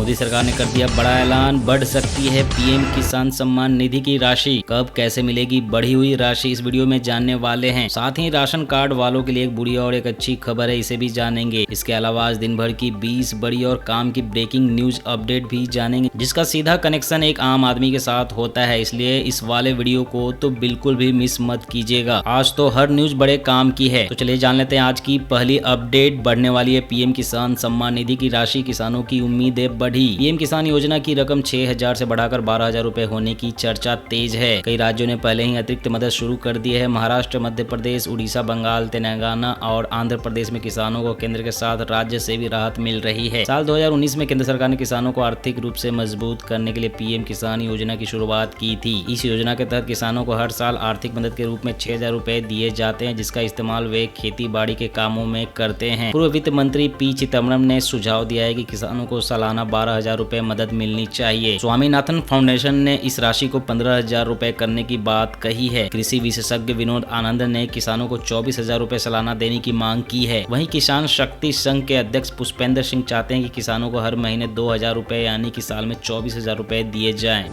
मोदी सरकार ने कर दिया बड़ा ऐलान, बढ़ सकती है पीएम किसान सम्मान निधि की राशि। कब कैसे मिलेगी बढ़ी हुई राशि, इस वीडियो में जानने वाले हैं। साथ ही राशन कार्ड वालों के लिए एक बुरी और एक अच्छी खबर है, इसे भी जानेंगे। इसके अलावा आज दिन भर की 20 बड़ी और काम की ब्रेकिंग न्यूज अपडेट भी जानेंगे, जिसका सीधा कनेक्शन एक आम आदमी के साथ होता है, इसलिए इस वाले वीडियो को तो बिल्कुल भी मिस मत कीजिएगा। आज तो हर न्यूज बड़े काम की है। तो चलिए जान लेते हैं आज की पहली अपडेट। बढ़ने वाली है पीएम किसान सम्मान निधि की राशि, किसानों की उम्मीदें बढ़ी। पीएम किसान योजना की रकम 6,000 से बढ़ाकर 12,000 रुपए होने की चर्चा तेज है। कई राज्यों ने पहले ही अतिरिक्त मदद शुरू कर दी है। महाराष्ट्र, मध्य प्रदेश, उड़ीसा, बंगाल, तेलंगाना और आंध्र प्रदेश में किसानों को केंद्र के साथ राज्य से भी राहत मिल रही है। साल 2019 में केंद्र सरकार ने किसानों को आर्थिक रूप से मजबूत करने के लिए पीएम किसान योजना की शुरुआत की थी। इस योजना के तहत किसानों को हर साल आर्थिक मदद के रूप में 6,000 रुपए दिए जाते हैं, जिसका इस्तेमाल वे खेती बाड़ी के कामों में करते हैं। पूर्व वित्त मंत्री पी चिदम्बरम ने सुझाव दिया है कि किसानों को सालाना 12,000 रुपए मदद मिलनी चाहिए। स्वामीनाथन फाउंडेशन ने इस राशि को 15,000 रुपए करने की बात कही है। कृषि विशेषज्ञ विनोद आनंद ने किसानों को 24,000 रुपए सालाना देने की मांग की है। वहीं किसान शक्ति संघ के अध्यक्ष पुष्पेंद्र सिंह चाहते हैं कि किसानों को हर महीने 2,000 रुपए यानी कि साल में 24,000 रुपए दिए जाएं।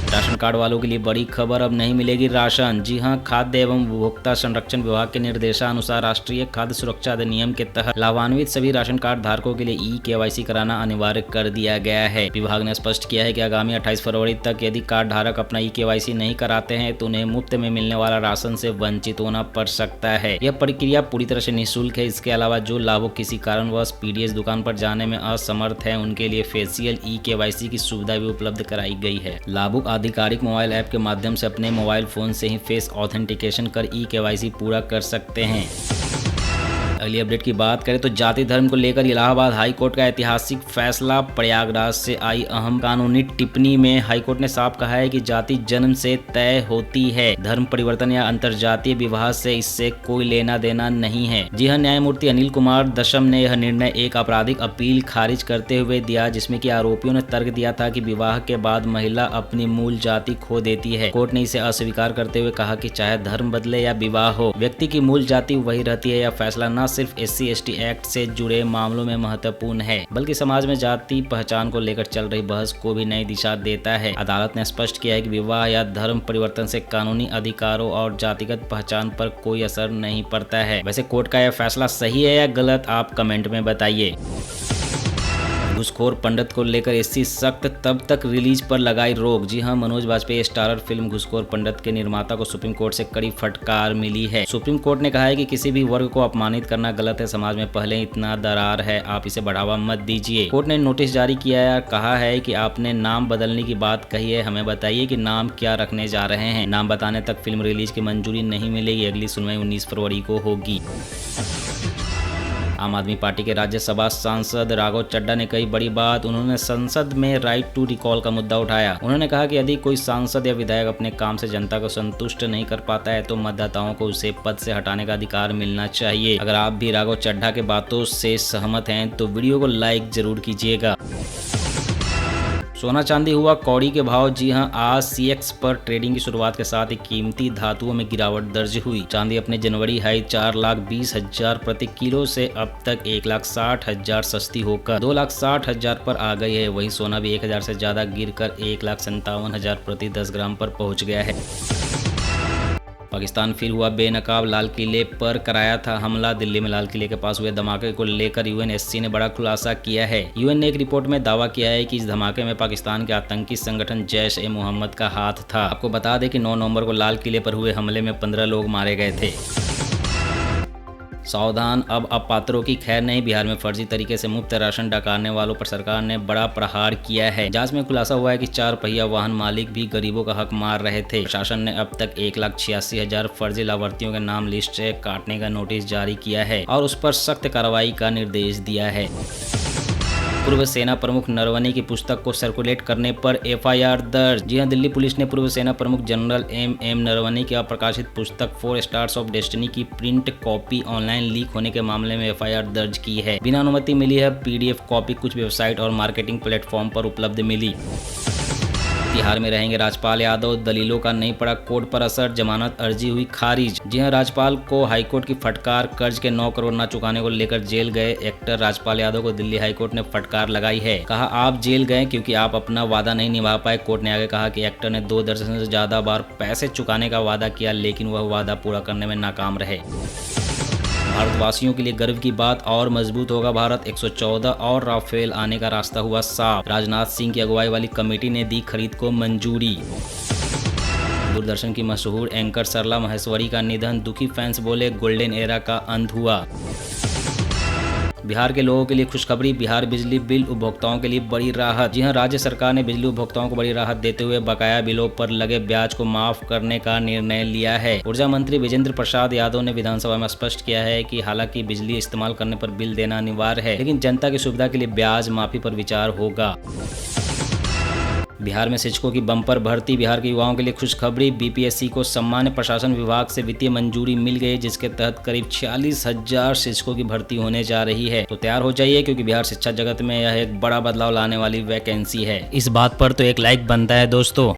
राशन कार्ड वालों के लिए बड़ी खबर, अब नहीं मिलेगी राशन। जी हां, खाद्य एवं उपभोक्ता संरक्षण विभाग के निर्देशानुसार राष्ट्रीय खाद्य सुरक्षा अधिनियम के तहत लाभान्वित सभी राशन कार्ड धारकों के लिए ई-केवाईसी कराना अनिवार्य कर दिया गया है। विभाग ने स्पष्ट किया है कि आगामी 28 फरवरी तक यदि कार्ड धारक अपना ई-केवाईसी नहीं कराते हैं तो उन्हें मुफ्त में मिलने वाला राशन से वंचित होना पड़ सकता है। यह प्रक्रिया पूरी तरह से निःशुल्क है। इसके अलावा जो लाभुक किसी कारणवश पीडीएस दुकान पर जाने में असमर्थ है, उनके लिए फेशियल ई-केवाईसी की सुविधा भी उपलब्ध कराई गई है। लाभुक आधिकारिक मोबाइल ऐप के माध्यम से अपने मोबाइल फोन से ही फेस ऑथेंटिकेशन कर ई-केवाईसी पूरा कर सकते हैं। अगली अपडेट की बात करें तो जाति धर्म को लेकर इलाहाबाद हाईकोर्ट का ऐतिहासिक फैसला। प्रयागराज से आई अहम कानूनी टिप्पणी में हाईकोर्ट ने साफ कहा है कि जाति जन्म से तय होती है, धर्म परिवर्तन या अंतरजातीय विवाह से इससे कोई लेना देना नहीं है। जी हां, न्यायमूर्ति अनिल कुमार दशम ने यह निर्णय एक आपराधिक अपील खारिज करते हुए दिया, जिसमें कि आरोपियों ने तर्क दिया था कि विवाह के बाद महिला अपनी मूल जाति खो देती है। कोर्ट ने इसे अस्वीकार करते हुए कहा कि चाहे धर्म बदले या विवाह हो, व्यक्ति की मूल जाति वही रहती है। यह फैसला न सिर्फ SC/ST एक्ट से जुड़े मामलों में महत्वपूर्ण है, बल्कि समाज में जाति पहचान को लेकर चल रही बहस को भी नई दिशा देता है। अदालत ने स्पष्ट किया है कि विवाह या धर्म परिवर्तन से कानूनी अधिकारों और जातिगत पहचान पर कोई असर नहीं पड़ता है। वैसे कोर्ट का यह फैसला सही है या गलत, आप कमेंट में बताइए। घूसखोर पंडित को लेकर SC सख्त, तब तक रिलीज पर लगाई रोक। जी हां, मनोज बाजपेयी स्टारर फिल्म घूसखोर पंडित के निर्माता को सुप्रीम कोर्ट से कड़ी फटकार मिली है। सुप्रीम कोर्ट ने कहा है कि किसी भी वर्ग को अपमानित करना गलत है। समाज में पहले इतना दरार है, आप इसे बढ़ावा मत दीजिए। कोर्ट ने नोटिस जारी किया है, कहा है कि आपने नाम बदलने की बात कही है, हमें बताइए कि नाम क्या रखने जा रहे हैं। नाम बताने तक फिल्म रिलीज की मंजूरी नहीं मिलेगी। अगली सुनवाई 19 फरवरी को होगी। आम आदमी पार्टी के राज्यसभा सांसद राघव चड्ढा ने कही बड़ी बात। उन्होंने संसद में राइट टू रिकॉल का मुद्दा उठाया। उन्होंने कहा कि यदि कोई सांसद या विधायक अपने काम से जनता को संतुष्ट नहीं कर पाता है तो मतदाताओं को उसे पद से हटाने का अधिकार मिलना चाहिए। अगर आप भी राघव चड्ढा के बातों से सहमत हैं तो वीडियो को लाइक जरूर कीजिएगा। सोना चांदी हुआ कौड़ी के भाव। जी हां, आज CX पर ट्रेडिंग की शुरुआत के साथ ही कीमती धातुओं में गिरावट दर्ज हुई। चांदी अपने जनवरी हाई 4,20,000 प्रति किलो से अब तक 1,60,000 सस्ती होकर 2,60,000 पर आ गई है। वहीं सोना भी 1,000 से ज्यादा गिरकर 1,57,000 प्रति 10 ग्राम पर पहुंच गया है। पाकिस्तान फिर हुआ बेनकाब, लाल किले पर कराया था हमला। दिल्ली में लाल किले के पास हुए धमाके को लेकर UNSC ने बड़ा खुलासा किया है। UN ने एक रिपोर्ट में दावा किया है कि इस धमाके में पाकिस्तान के आतंकी संगठन जैश-ए-मोहम्मद का हाथ था। आपको बता दें कि 9 नवंबर को लाल किले पर हुए हमले में 15 लोग मारे गए थे। सावधान, अब अपात्रों की खैर नहीं। बिहार में फर्जी तरीके से मुफ्त राशन डकारने वालों पर सरकार ने बड़ा प्रहार किया है। जांच में खुलासा हुआ है कि 4 पहिया वाहन मालिक भी गरीबों का हक मार रहे थे। प्रशासन ने अब तक 1,86,000 फर्जी लाभार्थियों के नाम लिस्ट से काटने का नोटिस जारी किया है और उस पर सख्त कार्रवाई का निर्देश दिया है। पूर्व सेना प्रमुख नरवणे की पुस्तक को सर्कुलेट करने पर FIR दर्ज। जी हां, दिल्ली पुलिस ने पूर्व सेना प्रमुख जनरल MM नरवणे की अप्रकाशित पुस्तक 4 स्टार्स ऑफ डेस्टिनी की प्रिंट कॉपी ऑनलाइन लीक होने के मामले में FIR दर्ज की है। बिना अनुमति मिली है PDF कॉपी कुछ वेबसाइट और मार्केटिंग प्लेटफॉर्म पर उपलब्ध मिली। तिहाड़ में रहेंगे राजपाल यादव, दलीलों का नहीं पड़ा कोर्ट पर असर, जमानत अर्जी हुई खारिज। जी हां, राज्यपाल को हाईकोर्ट की फटकार, कर्ज के 9 करोड़ न चुकाने को लेकर जेल गए एक्टर राजपाल यादव को दिल्ली हाईकोर्ट ने फटकार लगाई है। कहा आप जेल गए क्योंकि आप अपना वादा नहीं निभा पाए। कोर्ट ने आगे कहा कि एक्टर ने 2 दर्जन से ज्यादा बार पैसे चुकाने का वादा किया, लेकिन वह वादा पूरा करने में नाकाम रहे। भारतवासियों के लिए गर्व की बात, और मजबूत होगा भारत। 114 और राफेल आने का रास्ता हुआ साफ। राजनाथ सिंह की अगुवाई वाली कमेटी ने दी खरीद को मंजूरी। दूरदर्शन की मशहूर एंकर सरला महेश्वरी का निधन, दुखी फैंस बोले गोल्डन एरा का अंत हुआ। बिहार के लोगों के लिए खुशखबरी, बिहार बिजली बिल उपभोक्ताओं के लिए बड़ी राहत। जी हां, राज्य सरकार ने बिजली उपभोक्ताओं को बड़ी राहत देते हुए बकाया बिलों पर लगे ब्याज को माफ करने का निर्णय लिया है। ऊर्जा मंत्री विजेंद्र प्रसाद यादव ने विधानसभा में स्पष्ट किया है कि हालांकि बिजली इस्तेमाल करने पर बिल देना अनिवार्य है, लेकिन जनता की सुविधा के लिए ब्याज माफी पर विचार होगा। बिहार में शिक्षकों की बम्पर भर्ती, बिहार के युवाओं के लिए खुशखबरी। बीपीएससी को सामान्य प्रशासन विभाग से वित्तीय मंजूरी मिल गई, जिसके तहत करीब 46,000 शिक्षकों की भर्ती होने जा रही है। तो तैयार हो जाइए, क्योंकि बिहार शिक्षा जगत में यह एक बड़ा बदलाव लाने वाली वैकेंसी है। इस बात पर तो एक लाइक बनता है दोस्तों।